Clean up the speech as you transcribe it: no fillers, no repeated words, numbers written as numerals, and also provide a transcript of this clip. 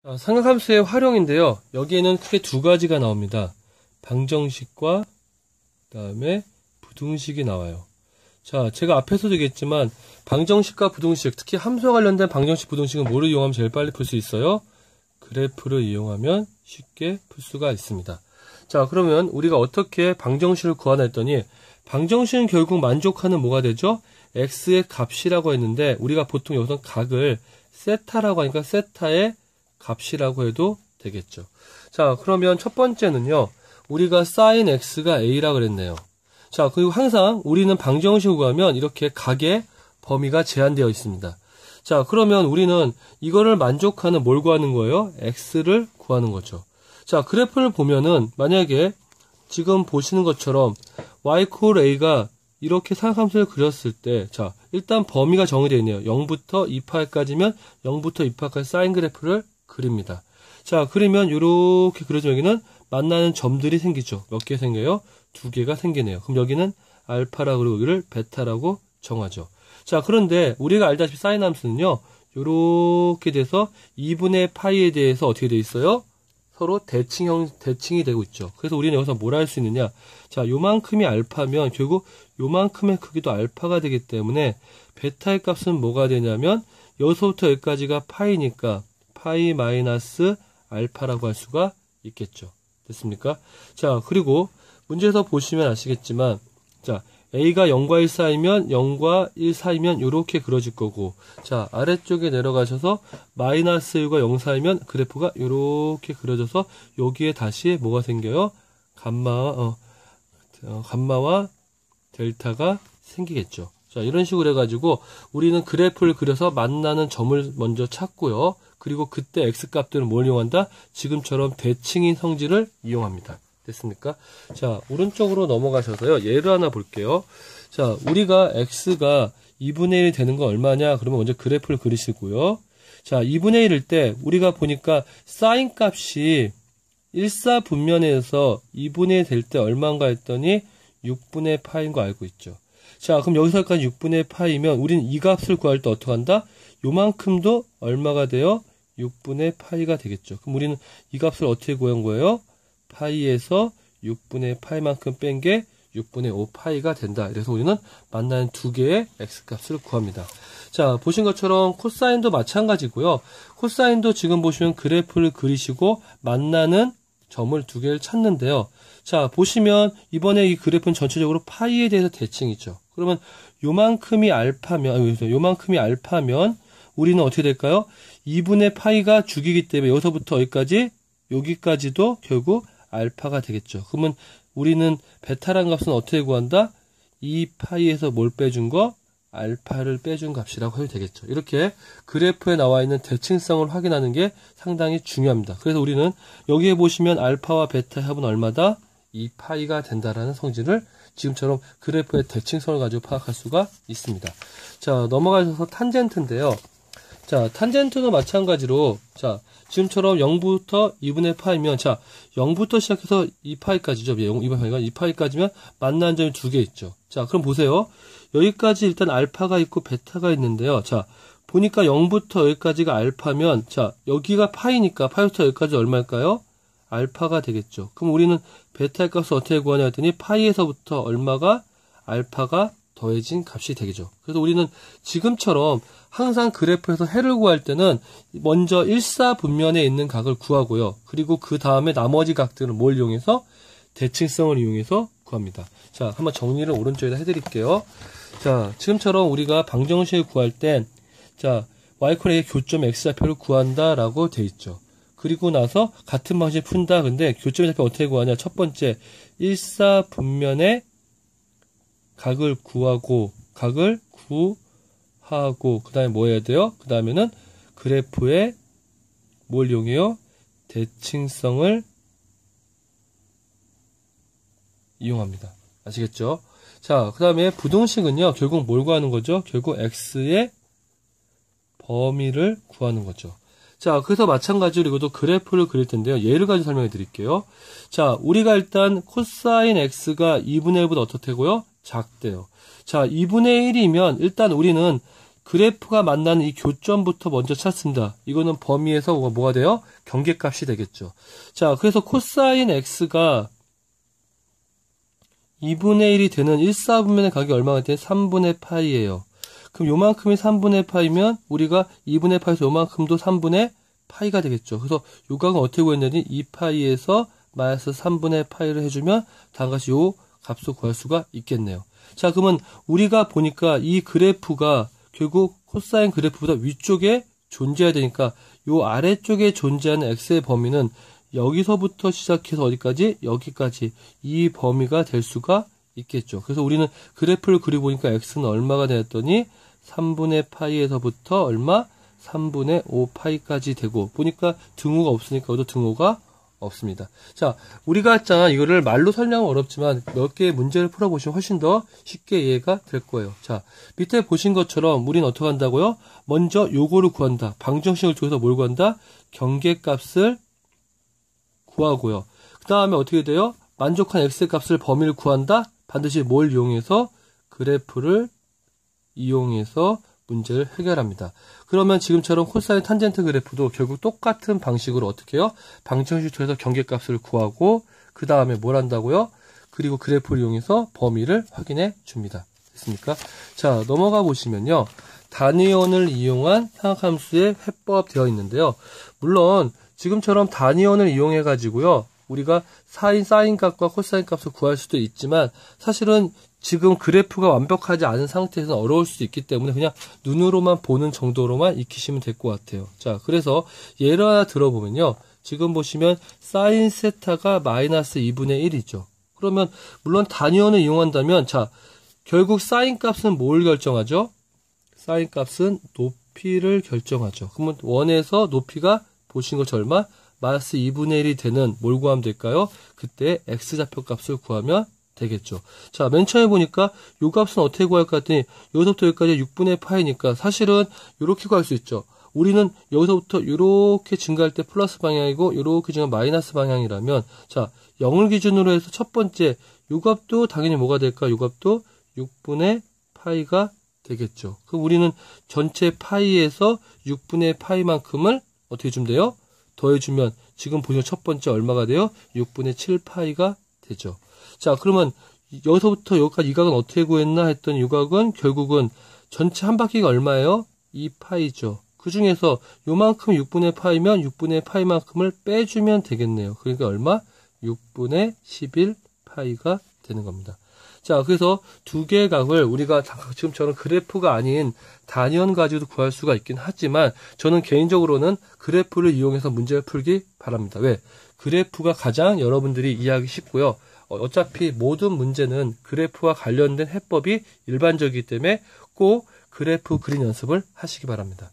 삼각함수의 활용인데요. 여기에는 크게 두 가지가 나옵니다. 방정식과 그다음에 부등식이 나와요. 자, 제가 앞에서도 얘기했지만 방정식과 부등식, 특히 함수와 관련된 방정식, 부등식은 뭐를 이용하면 제일 빨리 풀 수 있어요? 그래프를 이용하면 쉽게 풀 수가 있습니다. 자, 그러면 우리가 어떻게 방정식을 구하나 했더니 방정식은 결국 만족하는 뭐가 되죠? x의 값이라고 했는데 우리가 보통 여기서 각을 세타라고 하니까 세타의 값이라고 해도 되겠죠. 자, 그러면 첫 번째는요. 우리가 sin x가 a라 그랬네요. 자, 그리고 항상 우리는 방정식을 구하면 이렇게 각의 범위가 제한되어 있습니다. 자, 그러면 우리는 이거를 만족하는 뭘 구하는 거예요? x를 구하는 거죠. 자, 그래프를 보면은 만약에 지금 보시는 것처럼 y = a가 이렇게 삼각함수를 그렸을 때, 자, 일단 범위가 정의되어 있네요. 0부터 2파이까지면 0부터 2파까지 사인 그래프를 그립니다. 자, 그리면 이렇게 그려지면 여기는 만나는 점들이 생기죠. 몇 개 생겨요? 두 개가 생기네요. 그럼 여기는 알파라고 그리고 여기를 베타라고 정하죠. 자, 그런데 우리가 알다시피 사인 함수는요. 이렇게 돼서 2분의 파이에 대해서 어떻게 돼 있어요? 서로 대칭이 되고 있죠. 그래서 우리는 여기서 뭘 할 수 있느냐? 자, 요만큼이 알파면 결국 요만큼의 크기도 알파가 되기 때문에 베타의 값은 뭐가 되냐면 여기서부터 여기까지가 파이니까 파이 마이너스 알파라고 할 수가 있겠죠. 됐습니까? 자, 그리고 문제에서 보시면 아시겠지만, 자, a가 0과 1 사이면 0과 1 사이면 이렇게 그려질 거고, 자, 아래쪽에 내려가셔서 마이너스 1과 0 사이면 그래프가 이렇게 그려져서 여기에 다시 뭐가 생겨요? 감마와 델타가 생기겠죠. 자, 이런 식으로 해가지고 우리는 그래프를 그려서 만나는 점을 먼저 찾고요. 그리고 그때 x값들은 뭘 이용한다? 지금처럼 대칭인 성질을 이용합니다. 됐습니까? 자, 오른쪽으로 넘어가셔서요. 예를 하나 볼게요. 자, 우리가 x가 2분의 1이 되는 건 얼마냐? 그러면 먼저 그래프를 그리시고요. 자, 2분의 1일 때 우리가 보니까 사인 값이 일사분면에서 2분의 1 될 때 얼마인가 했더니 6분의 파인 거 알고 있죠. 자, 그럼 여기서까지 6분의 파이면 우리는 이 값을 구할 때 어떻게 한다? 요만큼도 얼마가 돼요? 6분의 파이가 되겠죠. 그럼 우리는 이 값을 어떻게 구한 거예요? 파이에서 6분의 파이만큼 뺀 게 6분의 5 파이가 된다. 그래서 우리는 만나는 두 개의 x값을 구합니다. 자, 보신 것처럼 코사인도 마찬가지고요. 코사인도 지금 보시면 그래프를 그리시고 만나는 점을 두 개를 찾는데요. 자, 보시면 이번에 이 그래프는 전체적으로 파이에 대해서 대칭이죠. 그러면 요만큼이 알파면 우리는 어떻게 될까요? 2분의 파이가 주기이기 때문에 여기서부터 여기까지도 결국 알파가 되겠죠. 그러면 우리는 베타라는 값은 어떻게 구한다? 이 파이에서 뭘 빼준 거? 알파를 빼준 값이라고 해도 되겠죠. 이렇게 그래프에 나와 있는 대칭성을 확인하는 게 상당히 중요합니다. 그래서 우리는 여기에 보시면 알파와 베타의 합은 얼마다? 2파이가 된다라는 성질을 지금처럼 그래프의 대칭성을 가지고 파악할 수가 있습니다. 자, 넘어가셔서 탄젠트인데요. 자, 탄젠트도 마찬가지로, 자, 지금처럼 0부터 2분의 파이면, 자, 0부터 시작해서 2파이까지죠. 2분의 파이가 2파이까지면 만나는 점이 두 개 있죠. 자, 그럼 보세요. 여기까지 일단 알파가 있고 베타가 있는데요. 자, 보니까 0부터 여기까지가 알파면, 자, 여기가 파이니까 파이부터 여기까지 얼마일까요? 알파가 되겠죠. 그럼 우리는 베타의 값을 어떻게 구하냐 했더니 파이에서부터 얼마가 알파가 더해진 값이 되겠죠. 그래서 우리는 지금처럼 항상 그래프에서 해를 구할 때는 먼저 일사분면에 있는 각을 구하고요. 그리고 그 다음에 나머지 각들은 뭘 이용해서? 대칭성을 이용해서 구합니다. 자, 한번 정리를 오른쪽에다 해드릴게요. 자, 지금처럼 우리가 방정식을 구할 땐, 자, y=a의 교점 x좌표를 구한다라고 돼 있죠. 그리고 나서 같은 방식을 푼다. 근데 교점의 좌표 어떻게 구하냐? 첫 번째, 일사분면의 각을 구하고, 그 다음에 뭐 해야 돼요? 그 다음에는 그래프에 뭘 이용해요? 대칭성을 이용합니다. 아시겠죠? 자, 그 다음에 부등식은요, 결국 뭘 구하는 거죠? 결국 x의 범위를 구하는 거죠. 자, 그래서 마찬가지로 이것도 그래프를 그릴 텐데요. 예를 가지고 설명해 드릴게요. 자, 우리가 일단 코사인 x가 2분의 1보다 어떻다고요? 작대요. 자, 2분의 1이면 일단 우리는 그래프가 만나는 이 교점부터 먼저 찾습니다. 이거는 범위에서 뭐가 돼요? 경계값이 되겠죠. 자, 그래서 코사인 x가 2분의 1이 되는 1/4분면의 각이 얼마가 돼? 3분의 파이예요. 그럼 요만큼이 3분의 파이면 우리가 2분의 파이에서 요만큼도 3분의 파이가 되겠죠. 그래서 요 각은 어떻게 구했냐니 2파이에서 마이너스 3분의 파이를 해주면 다음같이 요 값을 구할 수가 있겠네요. 자, 그러면 우리가 보니까 이 그래프가 결국 코사인 그래프보다 위쪽에 존재해야 되니까 요 아래쪽에 존재하는 x의 범위는 여기서부터 시작해서 어디까지? 여기까지 이 범위가 될 수가 있겠죠. 그래서 우리는 그래프를 그려보니까 x는 얼마가 되었더니 3분의 파이에서부터 얼마? 3분의 5파이까지 되고 보니까 등호가 없으니까 여기도 등호가 없습니다. 자, 우리가 했잖아. 이거를 말로 설명은 어렵지만 몇 개의 문제를 풀어보시면 훨씬 더 쉽게 이해가 될 거예요. 자, 밑에 보신 것처럼 우리는 어떻게 한다고요? 먼저 요거를 구한다. 방정식을 통해서 뭘 구한다? 경계값을 구하고요. 그 다음에 어떻게 돼요? 만족한 x의 값을 범위를 구한다? 반드시 뭘 이용해서? 그래프를 이용해서 문제를 해결합니다. 그러면 지금처럼 코사인 탄젠트 그래프도 결국 똑같은 방식으로 어떻게 해요? 방정식 통해서 경계값을 구하고 그 다음에 뭘 한다고요? 그리고 그래프를 이용해서 범위를 확인해 줍니다. 됐습니까? 자, 넘어가 보시면요. 단위원을 이용한 상학함수의 해법 되어 있는데요. 물론 지금처럼 단위원을 이용해 가지고요. 우리가 사인 값과 코사인 값을 구할 수도 있지만 사실은 지금 그래프가 완벽하지 않은 상태에서는 어려울 수 있기 때문에 그냥 눈으로만 보는 정도로만 익히시면 될 것 같아요. 자, 그래서 예를 하나 들어보면요. 지금 보시면 사인 세타가 마이너스 2분의 1이죠. 그러면 물론 단위원을 이용한다면 자, 결국 사인 값은 뭘 결정하죠? 사인 값은 높이를 결정하죠. 그러면 원에서 높이가 보신 것처럼 얼마? 마이너스 2분의 1이 되는 뭘 구하면 될까요? 그때 x좌표 값을 구하면 되겠죠. 자, 맨 처음에 보니까 요 값은 어떻게 구할 것 같더니 여기서부터 여기까지 6분의 파이니까 사실은 이렇게 구할 수 있죠. 우리는 여기서부터 이렇게 증가할 때 플러스 방향이고 이렇게 증가하면 마이너스 방향이라면 자, 0을 기준으로 해서 첫 번째 요 값도 당연히 뭐가 될까? 요 값도 6분의 파이가 되겠죠. 그럼 우리는 전체 파이에서 6분의 파이만큼을 어떻게 주면 돼요? 더해주면 지금 보시면 첫 번째 얼마가 돼요? 6분의 7파이가 되죠. 자, 그러면 여기서부터 여기까지 이 각은 어떻게 구했나 했더니 이 각은 결국은 전체 한 바퀴가 얼마예요? 2파이죠. 그 중에서 요만큼 6분의 파이면 6분의 파이만큼을 빼주면 되겠네요. 그러니까 얼마? 6분의 11파이가 되는 겁니다. 자, 그래서 두 개의 각을 우리가 지금처럼 그래프가 아닌 단위원 가지고도 구할 수가 있긴 하지만 저는 개인적으로는 그래프를 이용해서 문제를 풀기 바랍니다. 왜? 그래프가 가장 여러분들이 이해하기 쉽고요. 어차피 모든 문제는 그래프와 관련된 해법이 일반적이기 때문에 꼭 그래프 그린 연습을 하시기 바랍니다.